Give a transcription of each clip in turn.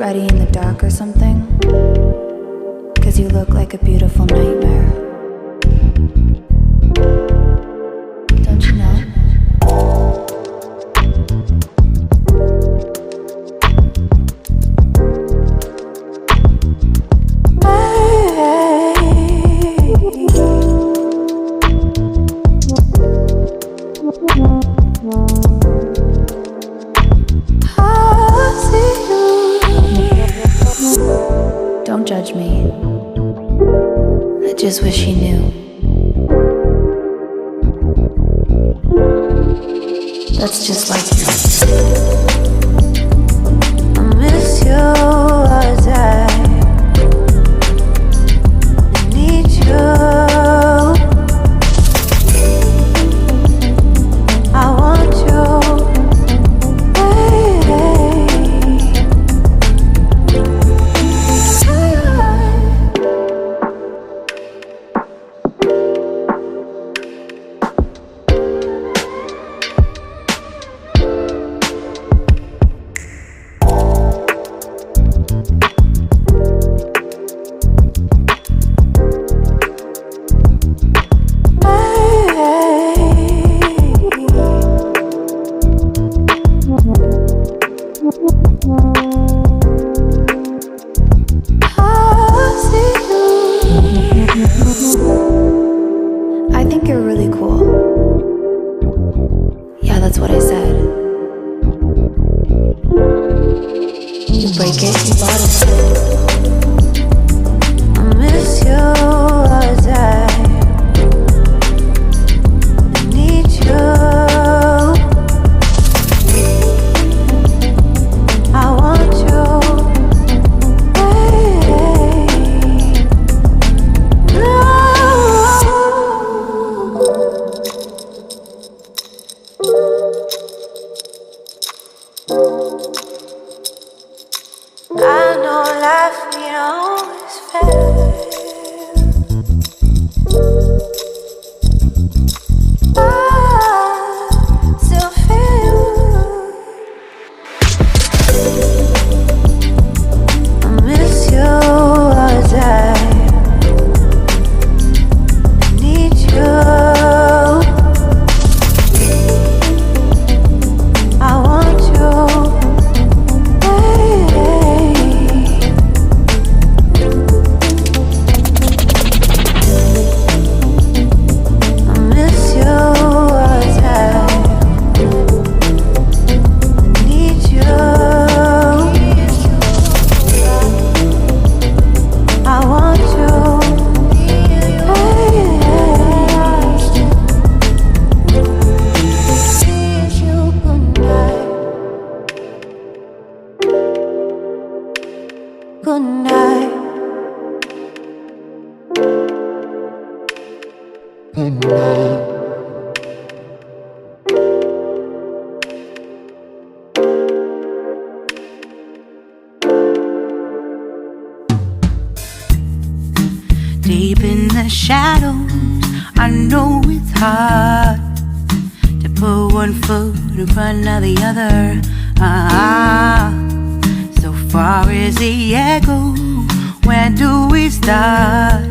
ready in the dark or something? 'Cause you look like a beautiful nightmare. Don't you know? Don't judge me. I just wish he knew. That's just like you. I miss you as I need you. I want you. I think you're really cool. Yeah, that's what I said. You break it, you bought it. I miss you as I need you. I want you. I know life ain't always fair. I still feel I miss you as I need you. I want you. Good night. Good night. Deep in the shadows, I know it's hard to put one foot in front of the other. So far as the echo, where do we start?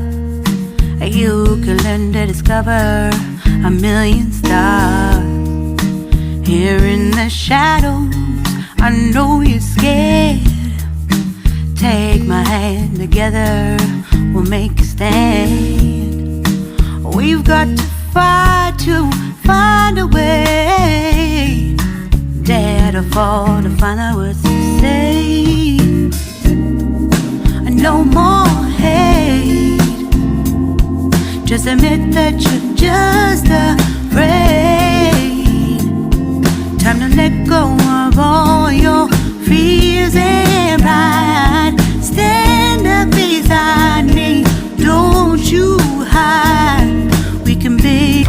You can learn to discover a million stars. Here in the shadows, I know you're scared. Take my hand, together we'll make a stand. We've got to fight to find a way. Dare to fall to find out what to say. No more hate. Just admit that you're just afraid. Time to let go of all your fears and pride. Stand up beside me, don't you hide. We can be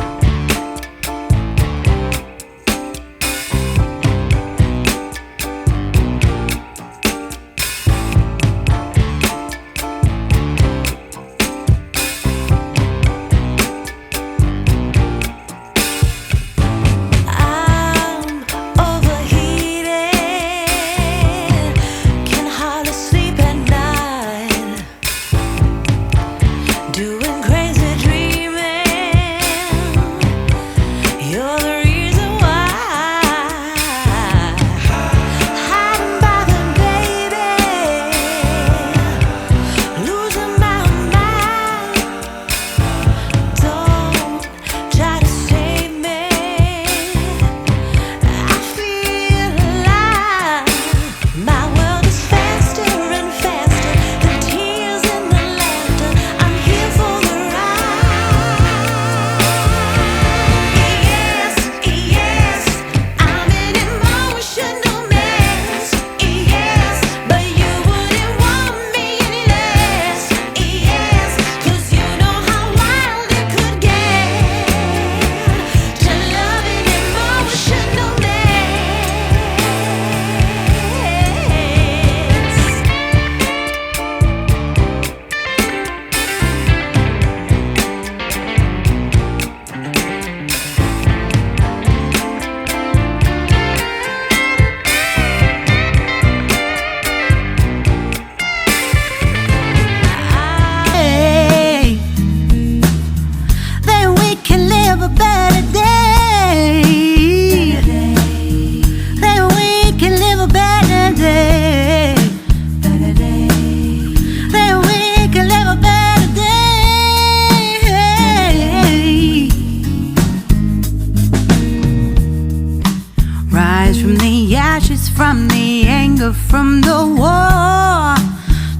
from the anger from the war.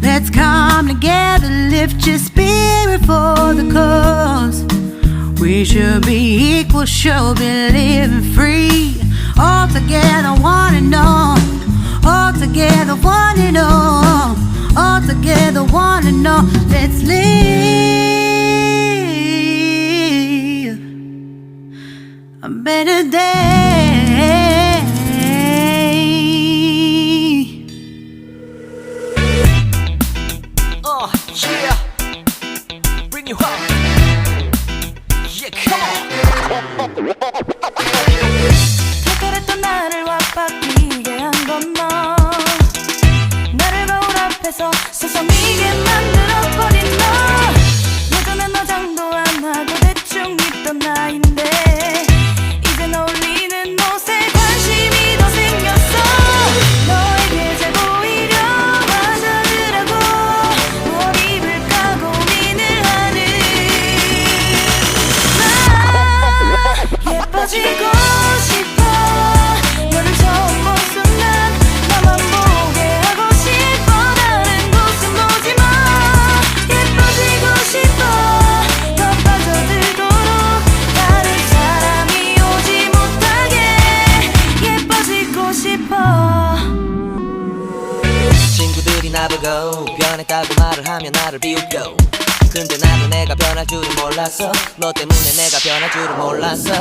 Let's come together, lift your spirit for the cause. We should be equal, should be living free. All together, one and all. All together, one and all. All together, one and all. Let's live a better day. Yeah, bring you up. Yeah, come on. 특별했던 나를 와바뀌게 한 건 너. 나를 거울 앞에서 서성이게 만들어버린 너. 예전엔 화장도 안 하고 대충 입던 나인데 이젠 어울리는 옷에 관심이 더 생겼어. 너에게 잘 보이려 화장을 하고 뭘 입을까 고민을 하는 나. 예뻐지고 싶어. 너를 처음 본 순간 나만 보게 하고 싶어. 다른 곳은 보지 마. 예뻐지고 싶어. 더 빠져들도록 다른 사람이 오지 못하게 예뻐지고 싶어. 친구들이 나보고 변했다고 말을 하면 나를 비웃고, 근데 나도 내가 변할 줄은 몰랐어. 너 때문에 내가 변할 줄은 몰랐어.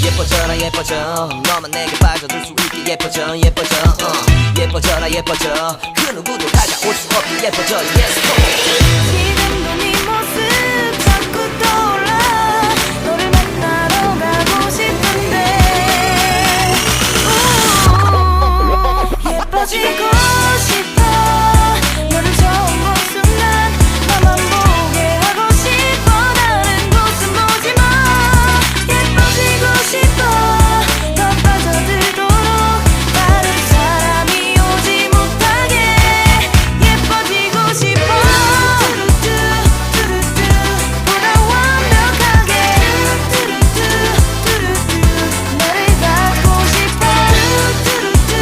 예뻐져라 예뻐져. 너만 내게 빠져들 수 있게 예뻐져 예뻐져. 예뻐져라 예뻐져. 그 누구도 다가올 수 없게 예뻐져. Yes, come on. 지금도 네 모습 자꾸 떠올라. 너를 만나러 가고 싶은데 예뻐지고 싶어. 너를 처음 본 순간 나만 보게 하고 싶어. 다른 곳은 보지 마. 예뻐지고 싶어. 더 빠져들도록 다른 사람이 오지 못하게 예뻐지고 싶어. 뚜루뚜 뚜루뚜 보다 완벽하게 뚜루뚜 뚜루뚜 너를 갖고 싶어. 뚜루뚜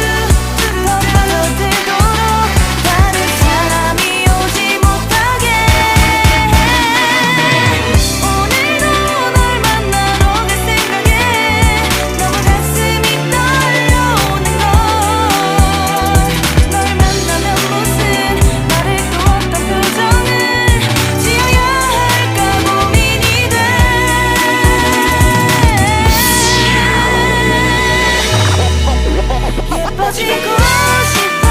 뚜루 더 빠져들도록 다른 사람이 오지 못하게. 오늘도 널 만나러 갈 생각에 너무 가슴이 떨려오는 걸. 널 만나면 무슨 말을 또 어떤 표정을 지어야 할까 고민이 돼. 예뻐지고 싶어.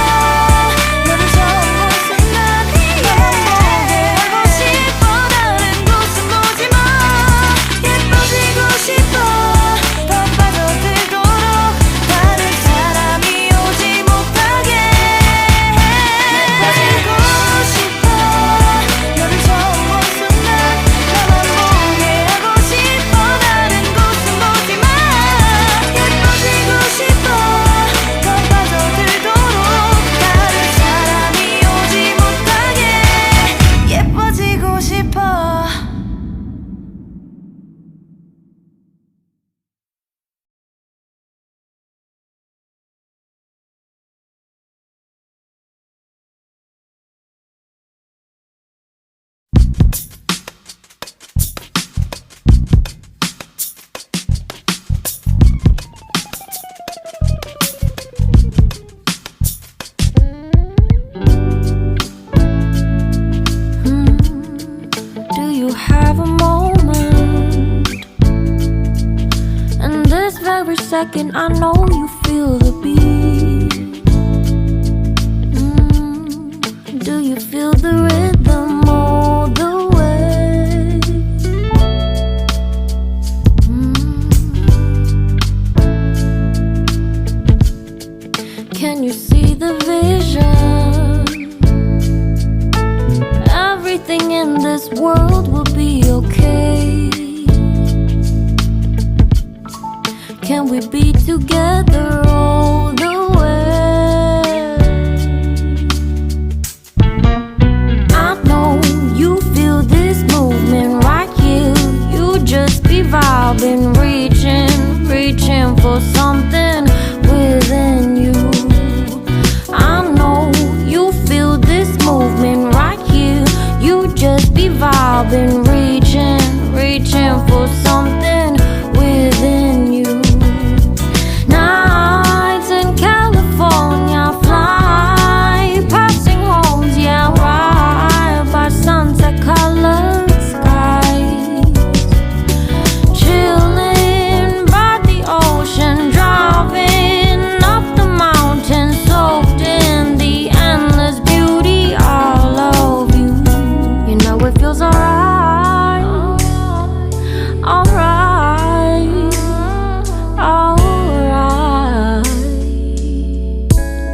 너를 처음 본 순간 나만 보게 하고 싶어. 다른 곳은 보지 마. 예뻐지고 싶어. 더 빠져들도록 다른 사람이 오지 못하게 예뻐지고 싶어. 너를 처음 본 순간 나만 보게 하고 싶어. 다른 곳은 보지 마. 예뻐지고 싶어. 더 빠져들도록 다른 사람이 오지 못하게 예뻐지고 싶어. Do you have a moment? In this very second, I know you feel the beat. Do you feel the rhythm all the way? Can you see the vision? Everything in this world will be okay. Can we be together all